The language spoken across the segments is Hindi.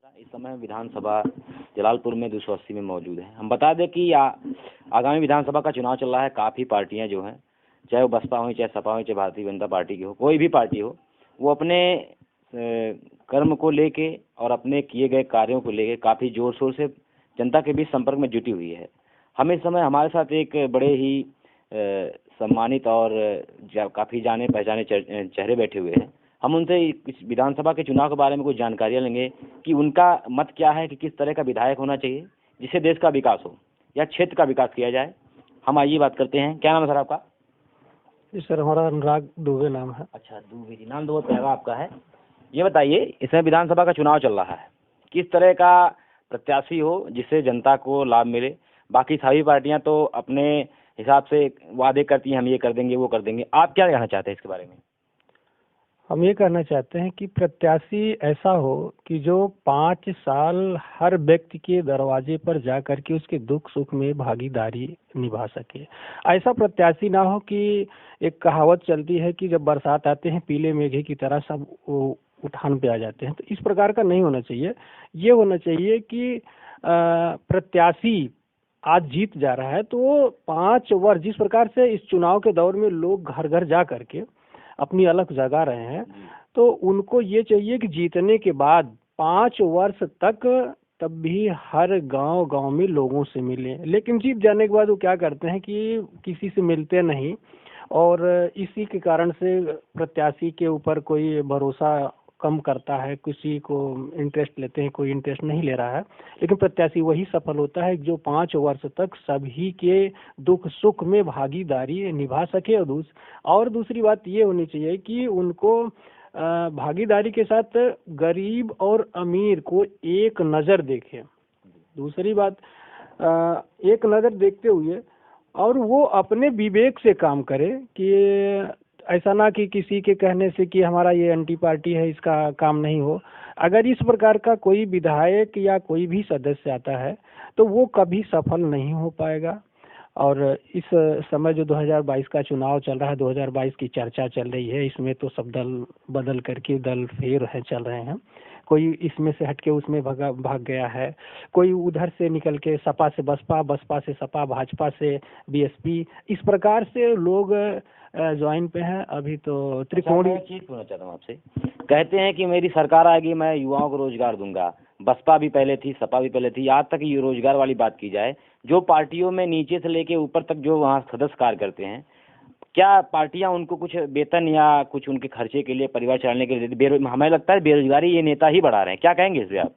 इस समय विधानसभा जलालपुर में 280 में मौजूद है। हम बता दें कि आगामी विधानसभा का चुनाव चल रहा है। काफ़ी पार्टियां जो हैं, चाहे वो बसपा हो, चाहे सपा हो, चाहे भारतीय जनता पार्टी की हो, कोई भी पार्टी हो, वो अपने कर्म को लेके और अपने किए गए कार्यों को लेके काफ़ी ज़ोर शोर से जनता के बीच संपर्क में जुटी हुई है। हम इस समय हमारे साथ एक बड़े ही सम्मानित और काफ़ी जाने पहचाने चेहरे बैठे हुए हैं। हम उनसे इस विधानसभा के चुनाव के बारे में कुछ जानकारियाँ लेंगे कि उनका मत क्या है, कि किस तरह का विधायक होना चाहिए जिससे देश का विकास हो या क्षेत्र का विकास किया जाए। हम आइए बात करते हैं। क्या नाम है सर आपका? जी सर, हमारा अनुराग दुबे नाम है। अच्छा, दुबे जी, नाम तो बहुत प्यारा आपका है। ये बताइए, इसमें विधानसभा का चुनाव चल रहा है, किस तरह का प्रत्याशी हो जिससे जनता को लाभ मिले। बाकी सभी पार्टियां तो अपने हिसाब से वादे करती हैं, हम ये कर देंगे, वो कर देंगे। आप क्या कहना चाहते हैं इसके बारे में? हम ये कहना चाहते हैं कि प्रत्याशी ऐसा हो कि जो 5 साल हर व्यक्ति के दरवाजे पर जा करके उसके दुख सुख में भागीदारी निभा सके। ऐसा प्रत्याशी ना हो कि एक कहावत चलती है कि जब बरसात आते हैं पीले मेघे की तरह सब उठान पे आ जाते हैं, तो इस प्रकार का नहीं होना चाहिए। ये होना चाहिए कि प्रत्याशी आज जीत जा रहा है तो 5 वर्ष, जिस प्रकार से इस चुनाव के दौर में लोग घर घर जा करके अपनी अलख जगा रहे हैं, तो उनको ये चाहिए कि जीतने के बाद 5 वर्ष तक तब भी हर गांव गांव में लोगों से मिले। लेकिन जीत जाने के बाद वो क्या करते हैं कि किसी से मिलते नहीं, और इसी के कारण से प्रत्याशी के ऊपर कोई भरोसा कम करता है, किसी को इंटरेस्ट लेते हैं, कोई इंटरेस्ट नहीं ले रहा है। लेकिन प्रत्याशी वही सफल होता है जो 5 वर्ष तक सभी के दुख सुख में भागीदारी निभा सके। और दूसरी बात ये होनी चाहिए कि उनको भागीदारी के साथ गरीब और अमीर को एक नज़र देखे। दूसरी बात, एक नज़र देखते हुए और वो अपने विवेक से काम करे, कि ऐसा ना कि किसी के कहने से कि हमारा ये एंटी पार्टी है, इसका काम नहीं हो। अगर इस प्रकार का कोई विधायक या कोई भी सदस्य आता है तो वो कभी सफल नहीं हो पाएगा। और इस समय जो 2022 का चुनाव चल रहा है, 2022 की चर्चा चल रही है, इसमें तो सब दल बदल करके दल फेर है चल रहे हैं। कोई इसमें से हटके उसमें भाग गया है, कोई उधर से निकल के सपा से बसपा, बसपा से सपा, भाजपा से बीएसपी, इस प्रकार से लोग ज्वाइन पे हैं। अभी तो त्रिकोणीय चीज पूछना चाहता हूँ आपसे। कहते हैं कि मेरी सरकार आएगी, मैं युवाओं को रोजगार दूंगा। बसपा भी पहले थी, सपा भी पहले थी। आज तक ये रोजगार वाली बात की जाए, जो पार्टियों में नीचे से लेके ऊपर तक जो वहाँ सदस्य कार्य करते हैं, क्या पार्टियां उनको कुछ वेतन या कुछ उनके खर्चे के लिए, परिवार चलाने के लिए हमें लगता है बेरोजगारी ये नेता ही बढ़ा रहे हैं। क्या कहेंगे इस पे आप?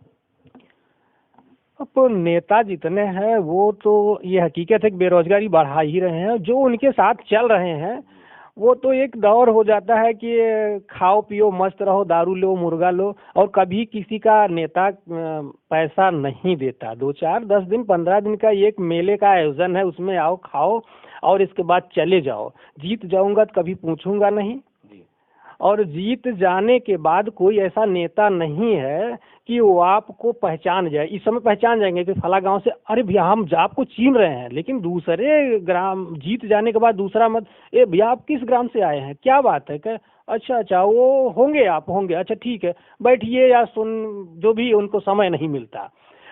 अब नेता जितने हैं वो तो ये हकीकत है कि बेरोजगारी बढ़ा ही रहे हैं। जो उनके साथ चल रहे हैं वो तो एक दौर हो जाता है कि खाओ पियो मस्त रहो, दारू लो, मुर्गा लो, और कभी किसी का नेता पैसा नहीं देता। 2-4 10 दिन 15 दिन का एक मेले का आयोजन है, उसमें आओ खाओ और इसके बाद चले जाओ। जीत जाऊंगा तो कभी पूछूंगा नहीं, और जीत जाने के बाद कोई ऐसा नेता नहीं है कि वो आपको पहचान जाए। इस समय पहचान जाएंगे कि फला गांव से, अरे भैया हम आपको चीन रहे हैं, लेकिन दूसरे ग्राम जीत जाने के बाद दूसरा मत, ए भैया आप किस ग्राम से आए हैं, क्या बात है, क्या अच्छा अच्छा वो होंगे, आप होंगे, अच्छा ठीक है बैठिए या सुन, जो भी उनको समय नहीं मिलता।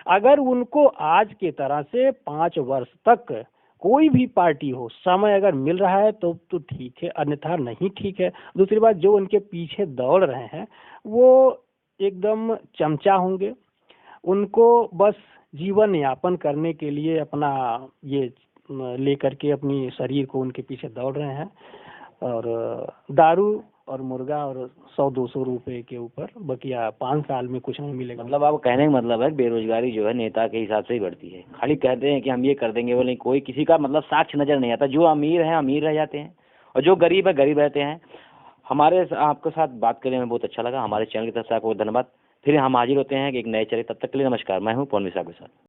अगर उनको आज के तरह से 5 वर्ष तक कोई भी पार्टी हो समय अगर मिल रहा है तो ठीक है, अन्यथा नहीं ठीक है। दूसरी बात, जो उनके पीछे दौड़ रहे हैं वो एकदम चमचा होंगे। उनको बस जीवन यापन करने के लिए अपना ये लेकर के अपनी शरीर को उनके पीछे दौड़ रहे हैं, और दारू और मुर्गा और 100-200 रुपए के ऊपर बकिया 5 साल में कुछ नहीं मिलेगा। मतलब आप कहने का मतलब है बेरोजगारी जो है नेता के हिसाब से ही बढ़ती है। खाली कहते हैं कि हम ये कर देंगे, वो नहीं, कोई किसी का मतलब साक्ष्य नजर नहीं आता। जो अमीर है अमीर रह जाते हैं और जो गरीब है गरीब रहते हैं। हमारे आपके साथ बात करने में बहुत अच्छा लगा। हमारे चैनल की तरफ से आपको धन्यवाद। फिर हम हाजिर होते हैं कि एक नए चैनल। तब तक के लिए नमस्कार। मैं हूँ पवन मिश्रा के साथ।